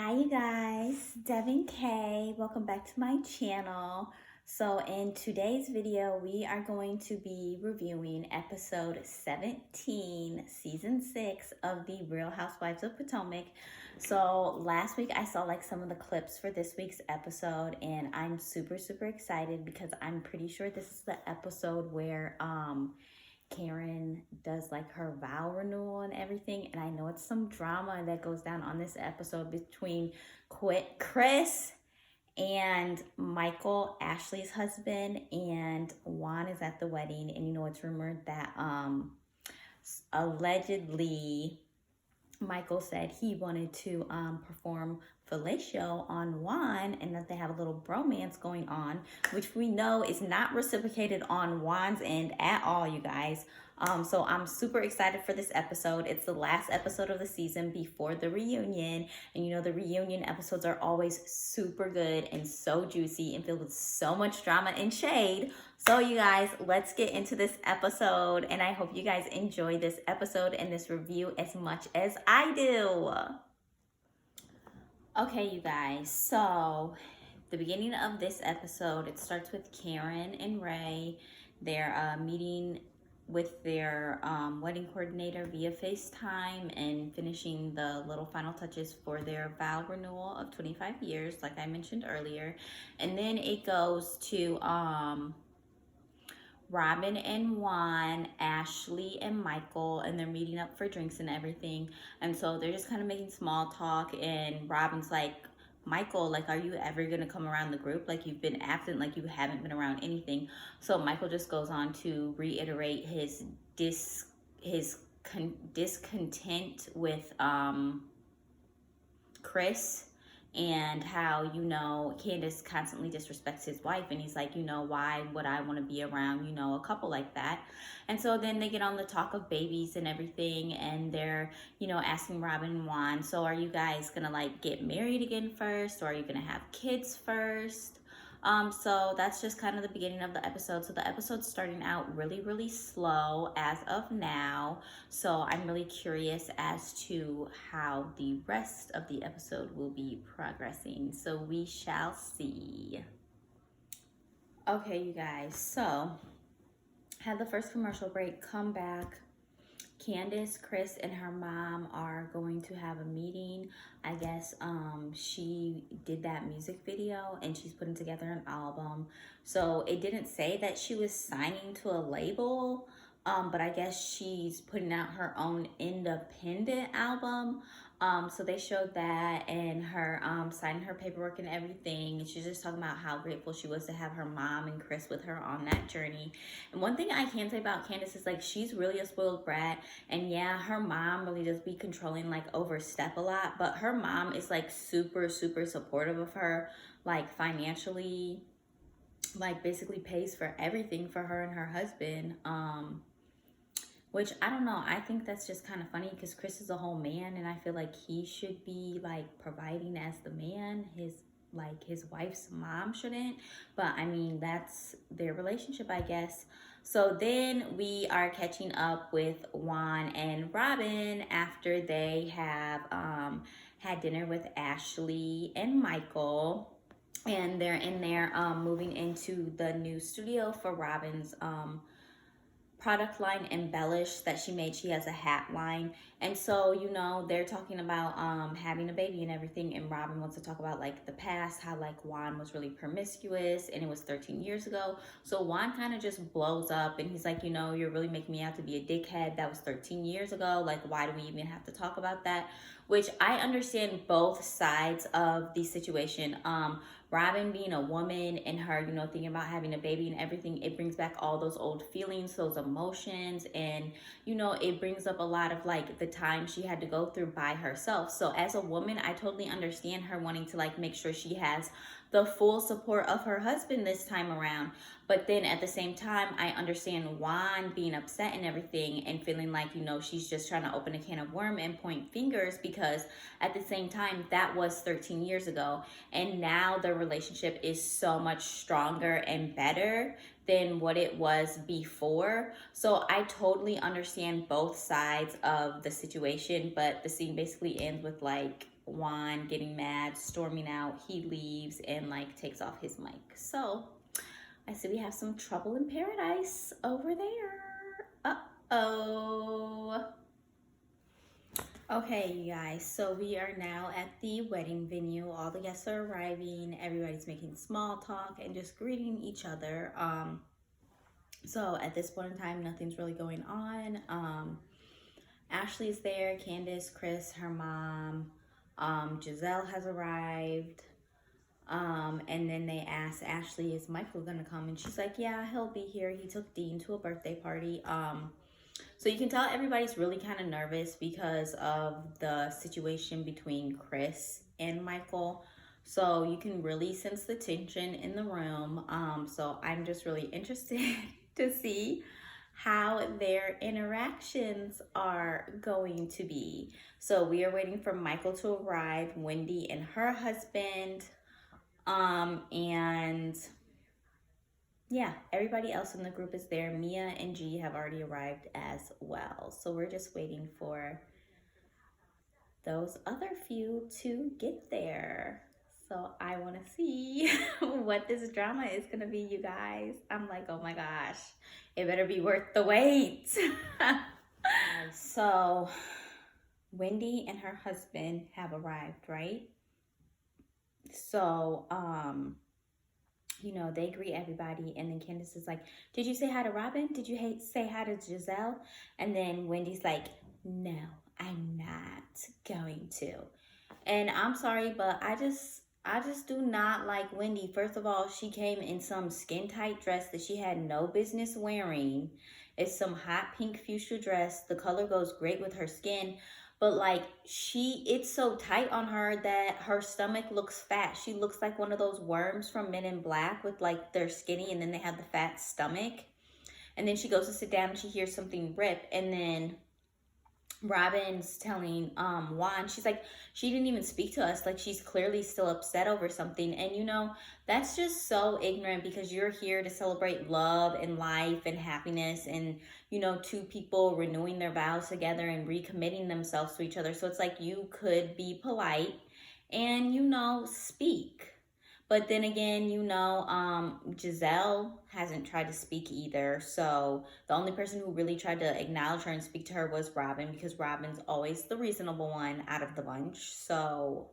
Hi you guys, Devin K. Welcome back to my channel. So in today's video, we are going to be reviewing episode 17, season 6 of the Real Housewives of Potomac. So last week I saw like some of the clips for this week's episode and I'm super excited because I'm pretty sure this is the episode where Karen does like her vow renewal and everything, and I know it's some drama that goes down on this episode between Chris and Michael, Ashley's husband, and Juan is at the wedding, and it's rumored that allegedly Michael said he wanted to perform fellatio on Juan and that they have a little bromance going on, which we know is not reciprocated on Juan's end at all, you guys. So I'm super excited for this episode. It's the last episode of the season before the reunion. And the reunion episodes are always super good and so juicy and filled with so much drama and shade. So you guys, let's get into this episode. And I hope you guys enjoy this episode and this review as much as I do. Okay, you guys, so the beginning of this episode, it starts with Karen and Ray. They're meeting with their wedding coordinator via FaceTime and finishing the little final touches for their vow renewal of 25 years, like I mentioned earlier. And then it goes to Robin and Juan, Ashley and Michael, and they're meeting up for drinks and everything. And so they're just kind of making small talk, and Robin's like, Michael, like, are you ever gonna come around the group? Like, you've been absent, like you haven't been around anything. So Michael just goes on to reiterate his discontent with Chris, and how Candace constantly disrespects his wife, and he's like, why would I want to be around a couple like that? And so then they get on the talk of babies and everything, and they're asking Robin and Juan, so are you guys gonna like get married again first, or are you gonna have kids first? So that's just kind of the beginning of the episode. So the episode's starting out really slow as of now. So I'm really curious as to how the rest of the episode will be progressing. So we shall see. Okay, you guys. So had the first commercial break, come back. Candace, Chris, and her mom are going to have a meeting. I guess she did that music video and she's putting together an album. So it didn't say that she was signing to a label, but I guess she's putting out her own independent album. So they showed that and her signing her paperwork and everything. And she's just talking about how grateful she was to have her mom and Chris with her on that journey. And one thing I can say about Candace is like she's really a spoiled brat. And yeah, her mom really does be controlling, like overstep a lot. But her mom is like super supportive of her, like financially, like basically pays for everything for her and her husband. Which I don't know. I think that's just kind of funny because Chris is a whole man, and I feel like he should be like providing as the man. His wife's mom shouldn't, but I mean that's their relationship, I guess. So then we are catching up with Juan and Robin after they have had dinner with Ashley and Michael, and they're in there moving into the new studio for Robin's product line Embellish that she made. She has a hat line, and so they're talking about having a baby and everything, and Robin wants to talk about like the past, how like Juan was really promiscuous and it was 13 years ago. So Juan kind of just blows up and he's like, you're really making me out to be a dickhead. That was 13 years ago. Like, why do we even have to talk about that? Which I understand both sides of the situation. Robin being a woman and her, thinking about having a baby and everything, it brings back all those old feelings, those emotions, and, it brings up a lot of like the time she had to go through by herself. So as a woman, I totally understand her wanting to like make sure she has the full support of her husband this time around. But then at the same time, I understand Juan being upset and everything and feeling like, she's just trying to open a can of worm and point fingers, because at the same time, that was 13 years ago. And now the relationship is so much stronger and better than what it was before. So I totally understand both sides of the situation, but the scene basically ends with like Juan getting mad, storming out. He leaves and like takes off his mic. So I see we have some trouble in paradise over there. Uh-oh. Okay, you guys, so we are now at the wedding venue. All the guests are arriving. Everybody's making small talk and just greeting each other. So at this point in time, nothing's really going on. Ashley's there, Candace, Chris, her mom, Giselle has arrived. And then they asked Ashley, is Michael gonna come? And she's like, yeah, he'll be here. He took Dean to a birthday party. So you can tell everybody's really kind of nervous because of the situation between Chris and Michael. So you can really sense the tension in the room. So I'm just really interested to see how their interactions are going to be. So we are waiting for Michael to arrive, Wendy and her husband, and yeah, everybody else in the group is there. Mia and G have already arrived as well. So we're just waiting for those other few to get there. So I want to see what this drama is going to be, you guys. I'm like, oh my gosh, it better be worth the wait. So Wendy and her husband have arrived, right? So, you know, they greet everybody, and then Candace is like, did you say hi to Robin? Did you say hi to Giselle? And then Wendy's like, no, I'm not going to. And I'm sorry, but I just do not like Wendy. First of all, she came in some skin tight dress that she had no business wearing. It's some hot pink fuchsia dress. The color goes great with her skin. But like it's so tight on her that her stomach looks fat. She looks like one of those worms from Men in Black with like they're skinny and then they have the fat stomach. And then she goes to sit down and she hears something rip. And then Robin's telling Juan, she's like, she didn't even speak to us. Like she's clearly still upset over something. And you know, that's just so ignorant because you're here to celebrate love and life and happiness and, you know, two people renewing their vows together and recommitting themselves to each other. So it's like you could be polite and, you know, speak. But then again, you know, Giselle hasn't tried to speak either. So the only person who really tried to acknowledge her and speak to her was Robin, because Robin's always the reasonable one out of the bunch. So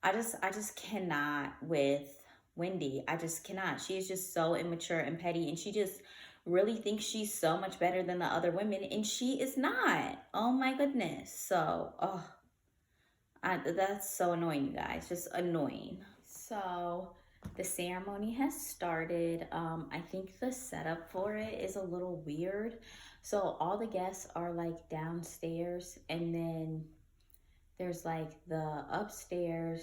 I just cannot with Wendy. I just cannot. She is just so immature and petty, and she just really thinks she's so much better than the other women, and she is not. Oh my goodness. So, that's so annoying, you guys. Just annoying. So the ceremony has started. I think the setup for it is a little weird. So all the guests are like downstairs, and then there's like the upstairs,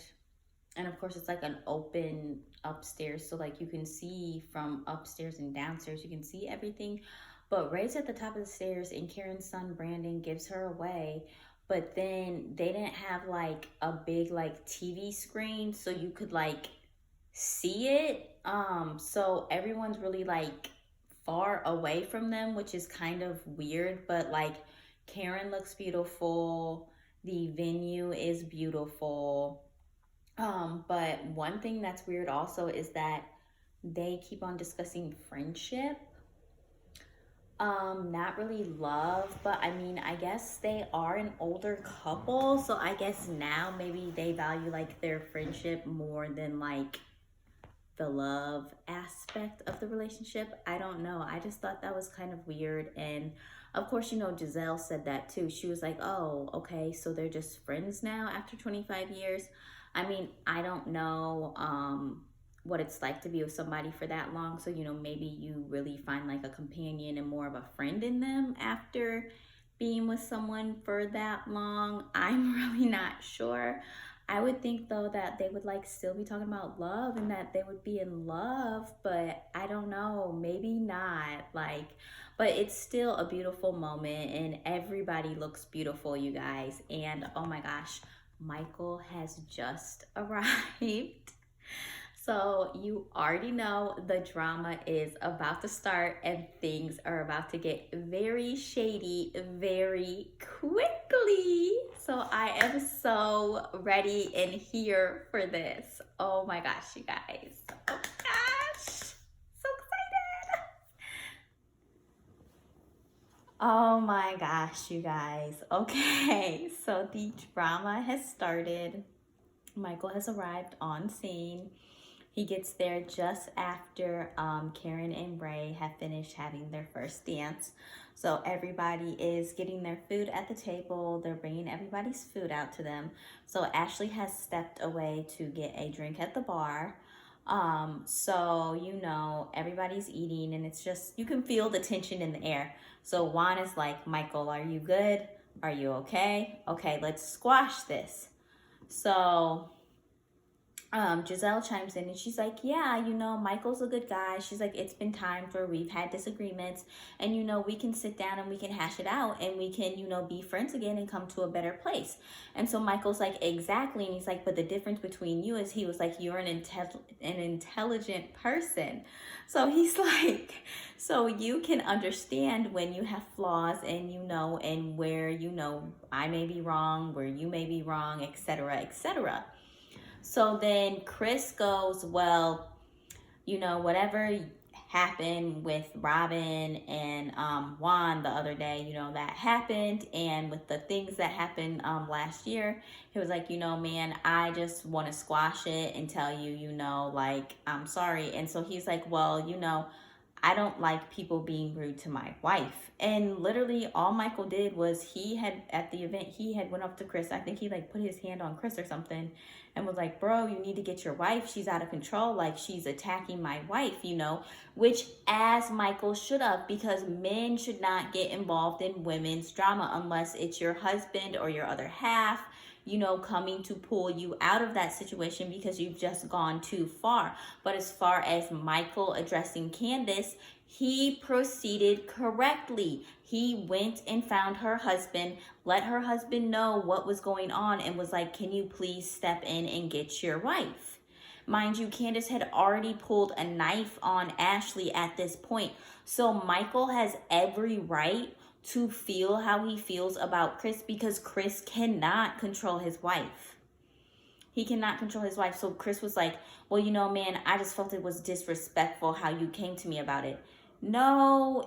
and of course it's like an open upstairs, so like you can see from upstairs and downstairs, you can see everything. But Ray's at the top of the stairs, and Karen's son Brandon gives her away. But then they didn't have like a big like TV screen so you could like see it. So everyone's really like far away from them, which is kind of weird. But like Karen looks beautiful. The venue is beautiful. But one thing that's weird also is that they keep on discussing friendship. Not really love, but I mean, I guess they are an older couple, so I guess now maybe they value like their friendship more than like the love aspect of the relationship. I don't know. I just thought that was kind of weird. And of course, you know, Giselle said that too. She was like, oh, okay, so they're just friends now after 25 years. I mean, I don't know what it's like to be with somebody for that long. So, you know, maybe you really find like a companion and more of a friend in them after being with someone for that long. I'm really not sure. I would think though that they would like still be talking about love and that they would be in love, but I don't know, maybe not. Like, but it's still a beautiful moment and everybody looks beautiful, you guys. And oh my gosh, Michael has just arrived. So you already know the drama is about to start and things are about to get very shady very quickly. So I am so ready and here for this. Oh my gosh, you guys. Oh gosh. So excited. Oh my gosh, you guys. Okay, so the drama has started. Michael has arrived on scene. He gets there just after Karen and Ray have finished having their first dance. So everybody is getting their food at the table. They're bringing everybody's food out to them. So Ashley has stepped away to get a drink at the bar. So, everybody's eating and it's just, you can feel the tension in the air. So Juan is like, Michael, are you good? Are you okay? Okay, let's squash this. So Giselle chimes in and she's like, yeah, Michael's a good guy. She's like, it's been times where we've had disagreements and, we can sit down and we can hash it out and we can, be friends again and come to a better place. And so Michael's like, exactly. And he's like, but the difference between you is he was like, you're an intelligent person. So he's like, so you can understand when you have flaws and, and where, I may be wrong, where you may be wrong, etc., etc. So then Chris goes, well, whatever happened with Robin and Juan the other day, that happened. And with the things that happened last year, he was like, man, I just want to squash it and tell you, like, I'm sorry. And so he's like, well, I don't like people being rude to my wife. And literally all Michael did was at the event, he had went up to Chris. I think he like put his hand on Chris or something and was like, bro, you need to get your wife. She's out of control. Like she's attacking my wife, which as Michael should have, because men should not get involved in women's drama unless it's your husband or your other half, coming to pull you out of that situation because you've just gone too far. But as far as Michael addressing Candace, he proceeded correctly. He went and found her husband, let her husband know what was going on, and was like, can you please step in and get your wife? Mind you, Candace had already pulled a knife on Ashley at this point. So Michael has every right to feel how he feels about Chris because Chris cannot control his wife. He cannot control his wife. So Chris was like, well, man, I just felt it was disrespectful how you came to me about it. No,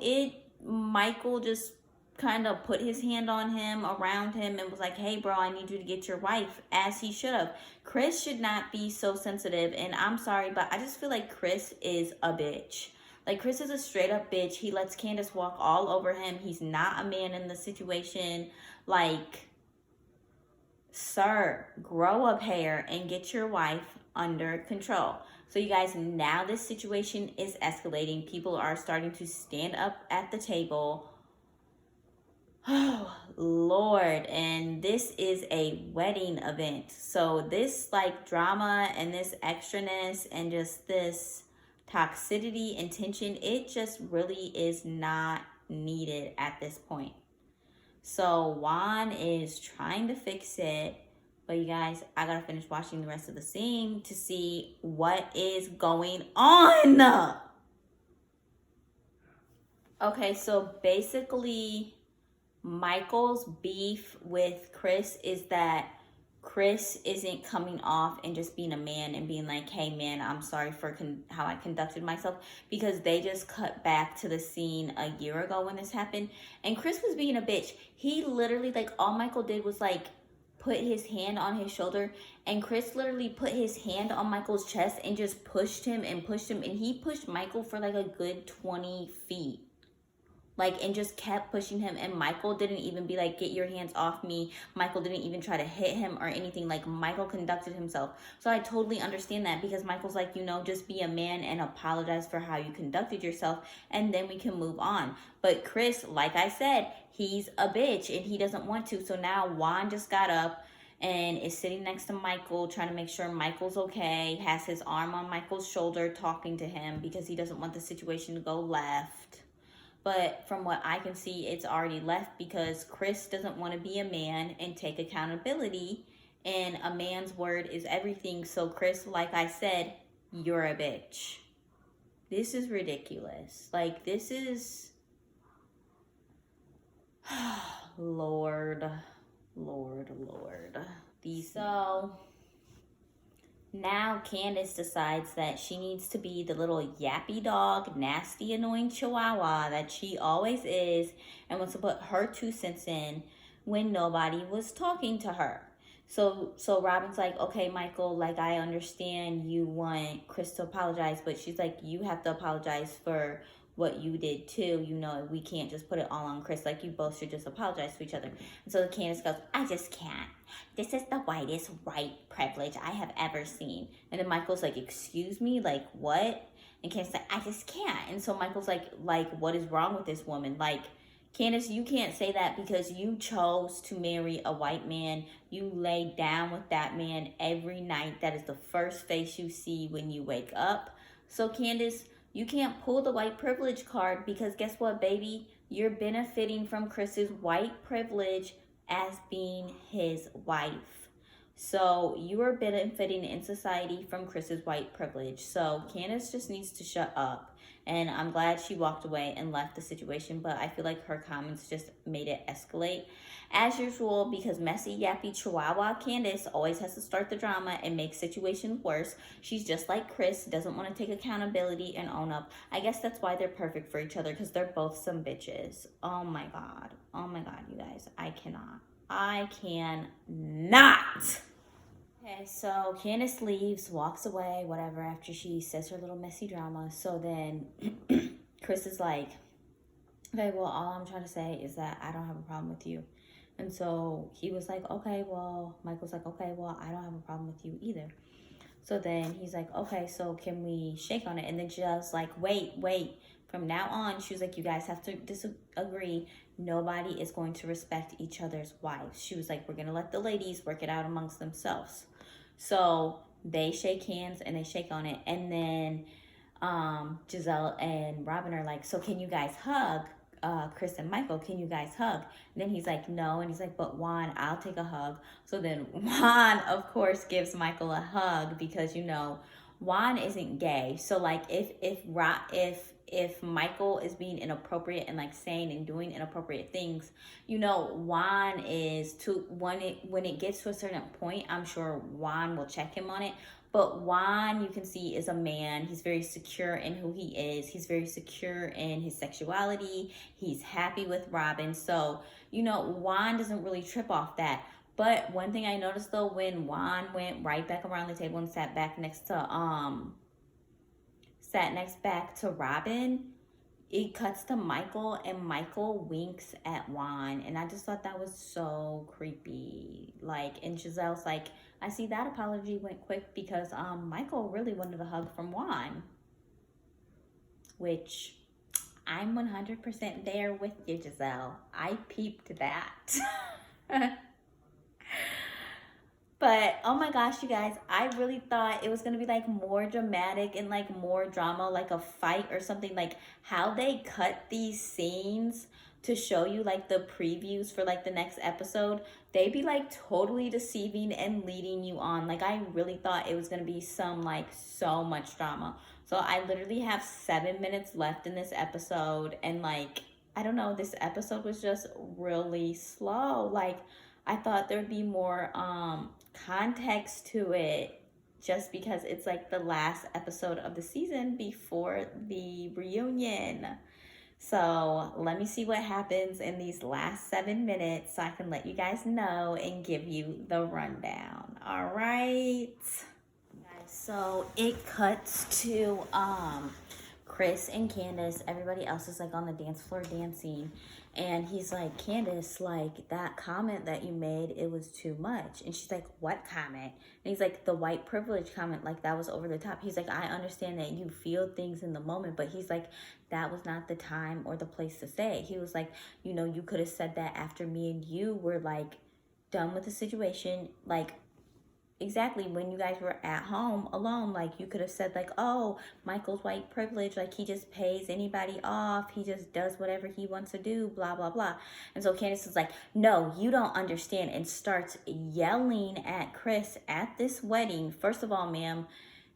Michael just kind of put his hand on him, around him, and was like, hey, bro, I need you to get your wife, as he should have. Chris should not be so sensitive, and I'm sorry, but I just feel like Chris is a bitch. Like, Chris is a straight up bitch. He lets Candace walk all over him. He's not a man in the situation. Like, sir, grow a pair and get your wife under control. So you guys, now this situation is escalating. People are starting to stand up at the table. Oh, Lord. And this is a wedding event. So this like drama and this extraness and just this toxicity and tension, it just really is not needed at this point. So Juan is trying to fix it, but you guys, I gotta finish watching the rest of the scene to see what is going on. Okay, so basically Michael's beef with Chris is that Chris isn't coming off and just being a man and being like, hey man, I'm sorry for how I conducted myself, because they just cut back to the scene a year ago when this happened and Chris was being a bitch. He literally, like, all Michael did was like put his hand on his shoulder, and Chris literally put his hand on Michael's chest and just pushed him and he pushed Michael for like a good 20 feet. Like, and just kept pushing him, and Michael didn't even be like, get your hands off me. Michael didn't even try to hit him or anything. Like, Michael conducted himself. So I totally understand that, because Michael's like, just be a man and apologize for how you conducted yourself, and then we can move on. But Chris, like I said, he's a bitch and he doesn't want to. So now Juan just got up and is sitting next to Michael, trying to make sure Michael's okay, has his arm on Michael's shoulder, talking to him because he doesn't want the situation to go left. But from what I can see, it's already left because Chris doesn't want to be a man and take accountability. And a man's word is everything. So Chris, like I said, you're a bitch. This is ridiculous. Like, this is... Lord. Lord. So now Candace decides that she needs to be the little yappy dog, nasty, annoying chihuahua that she always is, and wants to put her 2 cents in when nobody was talking to her. So Robin's like, okay, Michael, like, I understand you want Chris to apologize, but she's like, you have to apologize for what you did too. You know, we can't just put it all on Chris. Like, you both should just apologize to each other. And so Candace goes, I just can't. This is the whitest white privilege I have ever seen. And then Michael's like, excuse me, like, what? And Candace's like, I just can't. And so Michael's like, what is wrong with this woman? Like, Candace, you can't say that because you chose to marry a white man. You lay down with that man every night. That is the first face you see when you wake up. So Candace, you can't pull the white privilege card because guess what, baby? You're benefiting from Chris's white privilege as being his wife. So you are benefiting in society from Chris's white privilege. So Candace just needs to shut up. And I'm glad she walked away and left the situation, but I feel like her comments just made it escalate. As usual, because messy, yappy, chihuahua Candace always has to start the drama and make situations worse. She's just like Chris, doesn't want to take accountability and own up. I guess that's why they're perfect for each other, because they're both some bitches. Oh my God, you guys, I cannot. Okay, so Candace leaves, walks away, whatever, after she says her little messy drama. So then Chris is like, okay, well, all I'm trying to say is that I don't have a problem with you. And so he was like, okay, well, Michael's like, okay, well, I don't have a problem with you either. So then he's like, okay, so can we shake on it? And then just like, wait. From now on, she was like, you guys have to disagree. Nobody is going to respect each other's wives. She was like, we're going to let the ladies work it out amongst themselves. So they shake hands and they shake on it. And then Giselle and Robin are like, so can you guys hug? Chris and Michael, can you guys hug? And then he's like, no. And he's like, but Juan, I'll take a hug. So then Juan, of course, gives Michael a hug because, you know, Juan isn't gay. So like if Michael is being inappropriate and like saying and doing inappropriate things, you know, Juan is to when it gets to a certain point, I'm sure Juan will check him on it. But Juan, you can see, is a man. He's very secure in who he is. He's very secure in his sexuality. He's happy with Robin. So, you know, Juan doesn't really trip off that. But one thing I noticed though, when Juan went right back around the table and sat next back to Robin, it cuts to Michael and Michael winks at Juan. And I just thought that was so creepy. Like, and Giselle's like, I see that apology went quick because Michael really wanted a hug from Juan. Which I'm 100% there with you, Giselle. I peeped that. But oh my gosh, you guys, I really thought it was gonna be like more dramatic and like more drama, like a fight or something. Like how they cut these scenes to show you like the previews for like the next episode, they be like totally deceiving and leading you on. Like I really thought it was gonna be some like so much drama. So I literally have 7 minutes left in this episode, and like I don't know, this episode was just really slow. Like I thought there'd be more context to it, just because it's like the last episode of the season before the reunion. So let me see what happens in these last 7 minutes so I can let you guys know and give you the rundown. All right. So it cuts to Chris and Candace. Everybody else is like on the dance floor dancing. And he's like, Candace, like that comment that you made, it was too much. And she's like, what comment? And he's like, the white privilege comment, like that was over the top. He's like, I understand that you feel things in the moment, but he's like, that was not the time or the place to say it. He was like, you know, you could have said that after me and you were like done with the situation. Like, exactly, when you guys were at home alone, like you could have said like, oh, Michael's white privilege, like he just pays anybody off, he just does whatever he wants to do, blah blah blah. And so Candace is like, no, you don't understand, and starts yelling at Chris at this wedding. First of all, ma'am,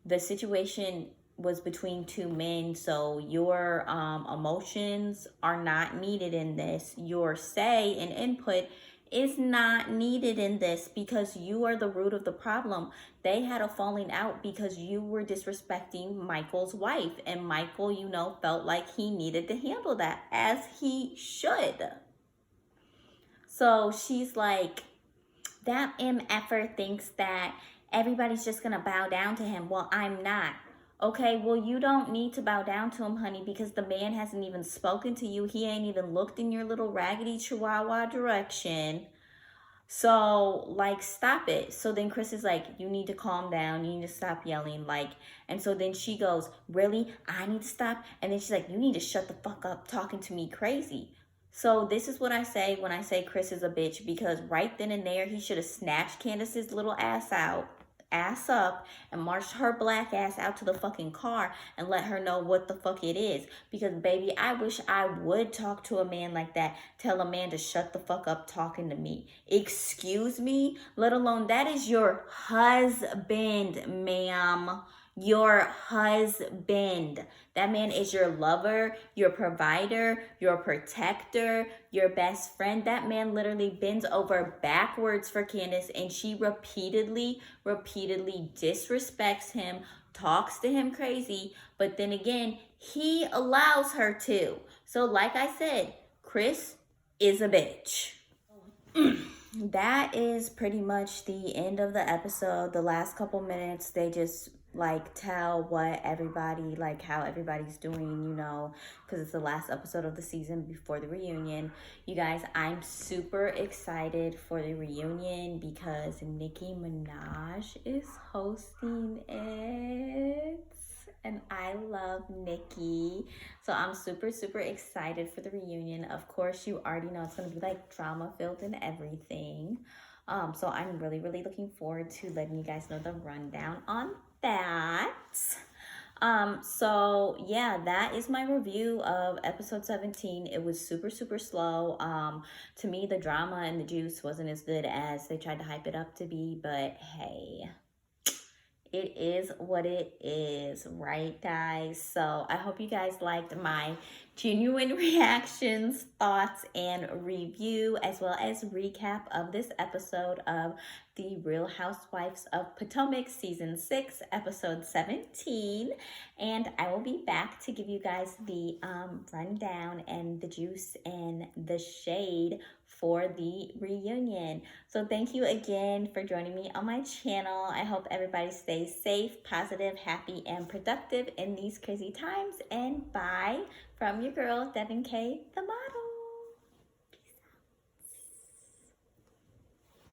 the situation was between two men, so your emotions are not needed in this. Your say and input is not needed in this because you are the root of the problem. They had a falling out because you were disrespecting Michael's wife, and Michael, you know, felt like he needed to handle that, as he should. So she's like, that MFer thinks that everybody's just gonna bow down to him. Well, I'm not. Okay, well, you don't need to bow down to him, honey, because the man hasn't even spoken to you. He ain't even looked in your little raggedy chihuahua direction. So, like, stop it. So then Chris is like, you need to calm down. You need to stop yelling. Like, and so then she goes, really? I need to stop? And then she's like, you need to shut the fuck up talking to me crazy. So this is what I say when I say Chris is a bitch, because right then and there, he should have snatched Candace's little ass up, and marched her black ass out to the fucking car and let her know what the fuck it is. Because baby, I wish I would talk to a man like that. Tell a man to shut the fuck up talking to me. Excuse me? Let alone that is your husband, ma'am. Your husband. That man is your lover, your provider, your protector, your best friend. That man literally bends over backwards for Candace, and she repeatedly disrespects him, talks to him crazy, but then again, he allows her to. So like I said, Chris is a bitch. That is pretty much the end of the episode. The last couple minutes, they just like tell what everybody, like how everybody's doing, you know, because it's the last episode of the season before the reunion. You guys, I'm super excited for the reunion because Nicki Minaj is hosting it. And I love Nicki. So I'm super excited for the reunion. Of course, you already know it's going to be like drama filled and everything. So I'm really looking forward to letting you guys know the rundown on that. So yeah, that is my review of episode 17. It was super slow. To me, the drama and the juice wasn't as good as they tried to hype it up to be, but hey, it is what it is, right, guys? So I hope you guys liked my genuine reactions, thoughts, and review, as well as recap of this episode of the Real Housewives of Potomac season 6, episode 17. And I will be back to give you guys the rundown and the juice and the shade for the reunion. So thank you again for joining me on my channel. I hope everybody stays safe, positive, happy, and productive in these crazy times. And bye from your girl, Devin K, the model.